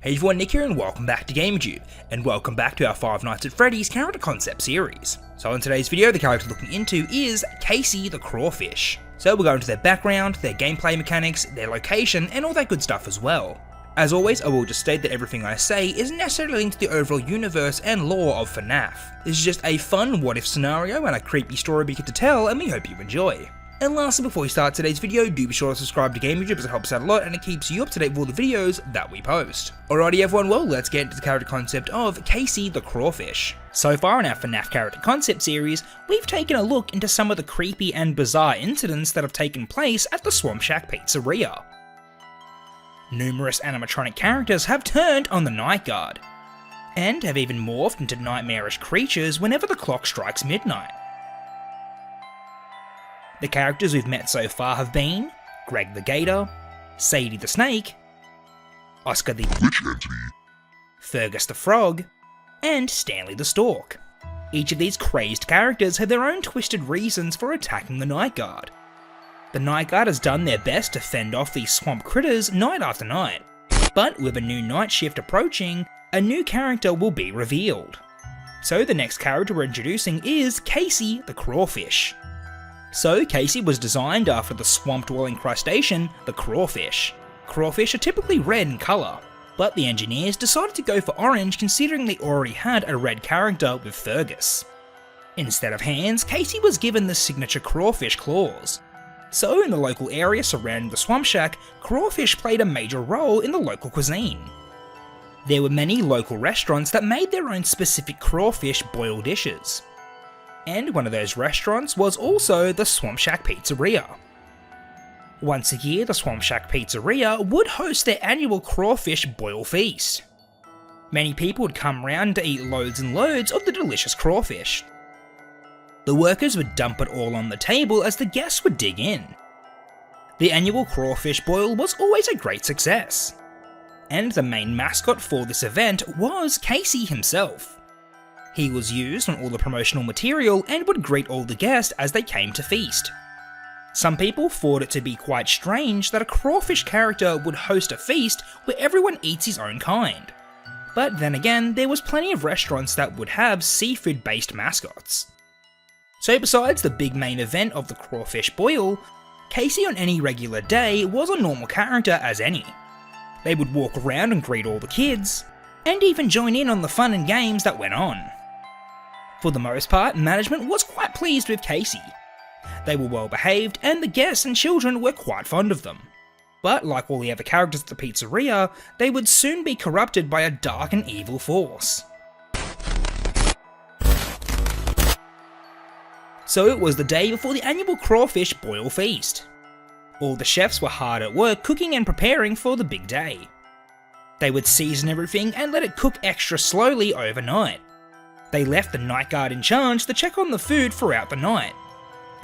Hey everyone, Nick here and welcome back to GamerJoob, and welcome back to our Five Nights at Freddy's character concept series. So in today's video, the character looking into is Casey the Crawfish. So we'll go into their background, their gameplay mechanics, their location, and all that good stuff as well. As always, I will just state that everything I say isn't necessarily linked to the overall universe and lore of Fnaf. This is just a fun what-if scenario and a creepy story we get to tell, and we hope you enjoy. And lastly, before we start today's video, do be sure to subscribe to GamerJoob as it helps out a lot and it keeps you up to date with all the videos that we post. Alrighty everyone, well let's get into the character concept of Casey the Crawfish. So far in our Fnaf character concept series, we've taken a look into some of the creepy and bizarre incidents that have taken place at the Swamp Shack pizzeria. Numerous animatronic characters have turned on the night guard, and have even morphed into nightmarish creatures whenever the clock strikes midnight. The characters we've met so far have been Greg the Gator, Sadie the Snake, Oscar the Witch Entity, Fergus the Frog, and Stanley the Stork. Each of these crazed characters have their own twisted reasons for attacking the Night Guard. The Night Guard has done their best to fend off these swamp critters night after night, but with a new night shift approaching, a new character will be revealed. So the next character we're introducing is Casey the Crawfish. So Casey was designed after the swamp-dwelling crustacean, the crawfish. Crawfish are typically red in colour, but the engineers decided to go for orange considering they already had a red character with Fergus. Instead of hands, Casey was given the signature crawfish claws. So in the local area surrounding the Swamp Shack, crawfish played a major role in the local cuisine. There were many local restaurants that made their own specific crawfish boil dishes. And one of those restaurants was also the Swamp Shack Pizzeria. Once a year, the Swamp Shack Pizzeria would host their annual crawfish boil feast. Many people would come round to eat loads and loads of the delicious crawfish. The workers would dump it all on the table as the guests would dig in. The annual crawfish boil was always a great success, and the main mascot for this event was Casey himself. He was used on all the promotional material and would greet all the guests as they came to feast. Some people thought it to be quite strange that a crawfish character would host a feast where everyone eats his own kind. But then again, there was plenty of restaurants that would have seafood-based mascots. So besides the big main event of the crawfish boil, Casey on any regular day was a normal character as any. They would walk around and greet all the kids, and even join in on the fun and games that went on. For the most part, management was quite pleased with Casey. They were well behaved and the guests and children were quite fond of them. But like all the other characters at the pizzeria, they would soon be corrupted by a dark and evil force. So it was the day before the annual crawfish boil feast. All the chefs were hard at work cooking and preparing for the big day. They would season everything and let it cook extra slowly overnight. They left the night guard in charge to check on the food throughout the night.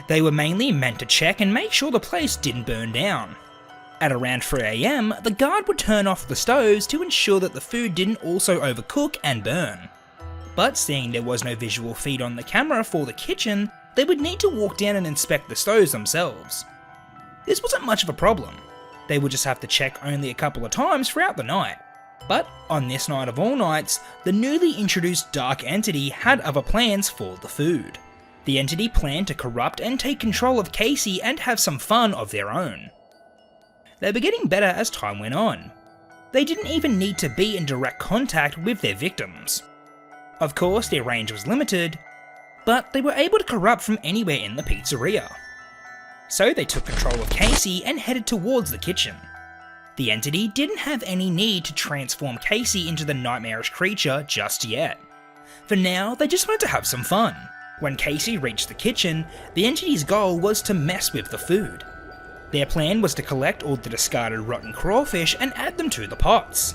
They were mainly meant to check and make sure the place didn't burn down. At around 3 AM, the guard would turn off the stoves to ensure that the food didn't also overcook and burn. But seeing there was no visual feed on the camera for the kitchen, they would need to walk down and inspect the stoves themselves. This wasn't much of a problem. They would just have to check only a couple of times throughout the night. But on this night of all nights, the newly introduced dark entity had other plans for the food. The entity planned to corrupt and take control of Casey and have some fun of their own. They were getting better as time went on. They didn't even need to be in direct contact with their victims. Of course, their range was limited, but they were able to corrupt from anywhere in the pizzeria. So they took control of Casey and headed towards the kitchen. The entity didn't have any need to transform Casey into the nightmarish creature just yet. For now, they just wanted to have some fun. When Casey reached the kitchen, the entity's goal was to mess with the food. Their plan was to collect all the discarded rotten crawfish and add them to the pots.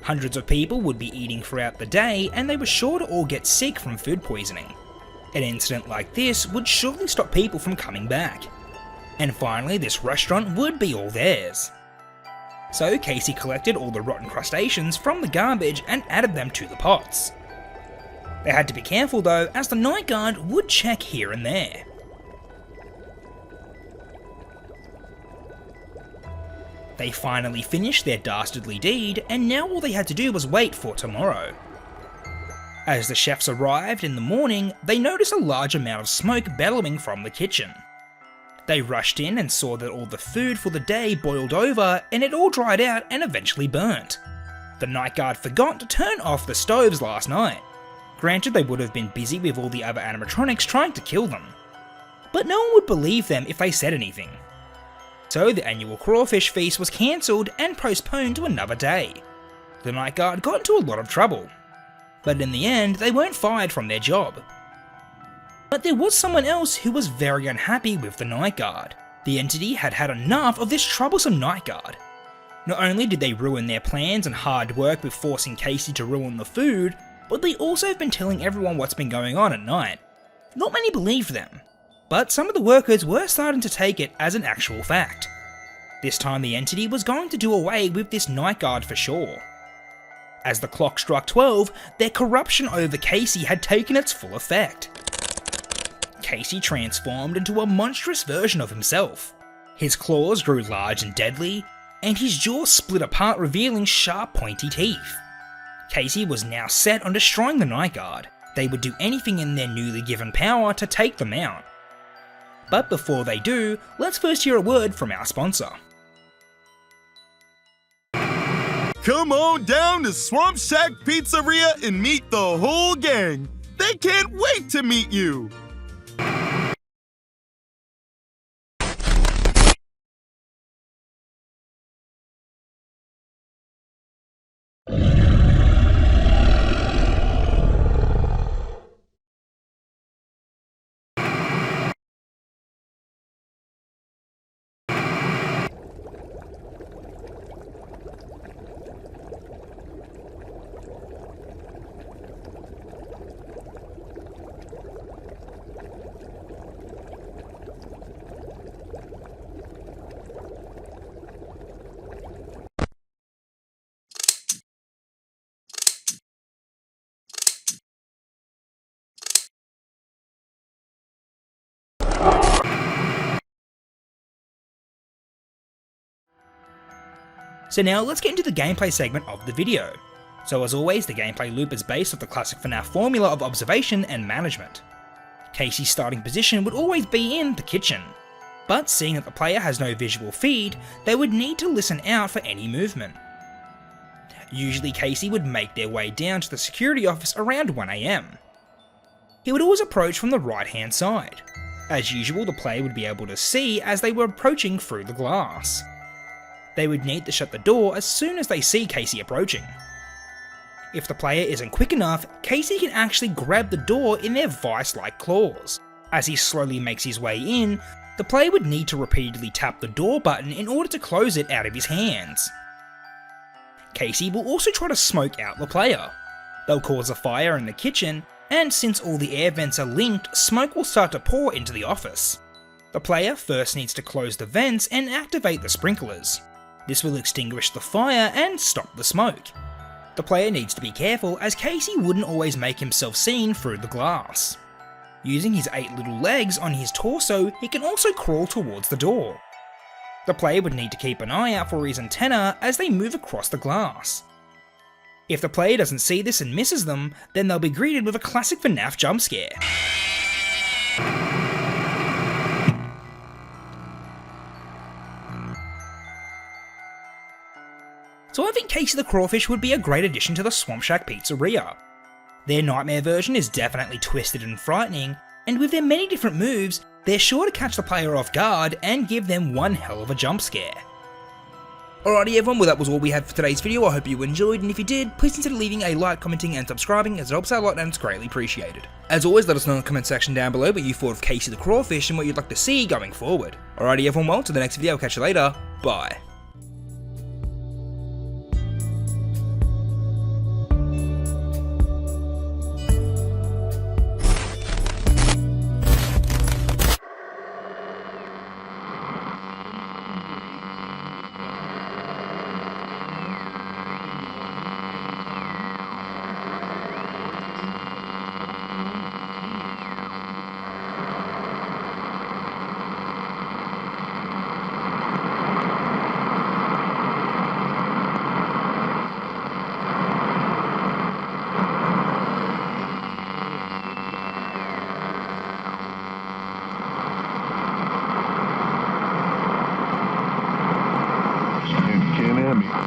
Hundreds of people would be eating throughout the day and they were sure to all get sick from food poisoning. An incident like this would surely stop people from coming back. And finally, this restaurant would be all theirs. So Casey collected all the rotten crustaceans from the garbage and added them to the pots. They had to be careful though, as the night guard would check here and there. They finally finished their dastardly deed, and now all they had to do was wait for tomorrow. As the chefs arrived in the morning, they noticed a large amount of smoke bellowing from the kitchen. They rushed in and saw that all the food for the day boiled over and it all dried out and eventually burnt. The night guard forgot to turn off the stoves last night. Granted, they would have been busy with all the other animatronics trying to kill them, but no one would believe them if they said anything. So the annual crawfish feast was cancelled and postponed to another day. The night guard got into a lot of trouble, but in the end they weren't fired from their job. But there was someone else who was very unhappy with the night guard. The entity had had enough of this troublesome night guard. Not only did they ruin their plans and hard work with forcing Casey to ruin the food, but they also have been telling everyone what's been going on at night. Not many believed them, but some of the workers were starting to take it as an actual fact. This time the entity was going to do away with this night guard for sure. As the clock struck 12, their corruption over Casey had taken its full effect. Casey transformed into a monstrous version of himself. His claws grew large and deadly, and his jaw split apart, revealing sharp, pointy teeth. Casey was now set on destroying the night guard. They would do anything in their newly given power to take them out. But before they do, let's first hear a word from our sponsor. Come on down to Swamp Shack Pizzeria and meet the whole gang. They can't wait to meet you. So now let's get into the gameplay segment of the video. So as always, the gameplay loop is based off the classic Fnaf formula of observation and management. Casey's starting position would always be in the kitchen, but seeing that the player has no visual feed, they would need to listen out for any movement. Usually Casey would make their way down to the security office around 1 AM. He would always approach from the right hand side. As usual, the player would be able to see as they were approaching through the glass. They would need to shut the door as soon as they see Casey approaching. If the player isn't quick enough, Casey can actually grab the door in their vice-like claws. As he slowly makes his way in, the player would need to repeatedly tap the door button in order to close it out of his hands. Casey will also try to smoke out the player. They'll cause a fire in the kitchen, and since all the air vents are linked, smoke will start to pour into the office. The player first needs to close the vents and activate the sprinklers. This will extinguish the fire and stop the smoke. The player needs to be careful as Casey wouldn't always make himself seen through the glass. Using his 8 little legs on his torso, he can also crawl towards the door. The player would need to keep an eye out for his antenna as they move across the glass. If the player doesn't see this and misses them, then they'll be greeted with a classic Fnaf jump scare. So I think Casey the Crawfish would be a great addition to the Swamp Shack Pizzeria. Their nightmare version is definitely twisted and frightening, and with their many different moves, they're sure to catch the player off guard and give them one hell of a jump scare. Alrighty everyone, well that was all we had for today's video. I hope you enjoyed, and if you did, please consider leaving a like, commenting and subscribing as it helps out a lot and it's greatly appreciated. As always, let us know in the comment section down below what you thought of Casey the Crawfish and what you'd like to see going forward. Alrighty everyone, well, till the next video, I'll catch you later, bye. economy.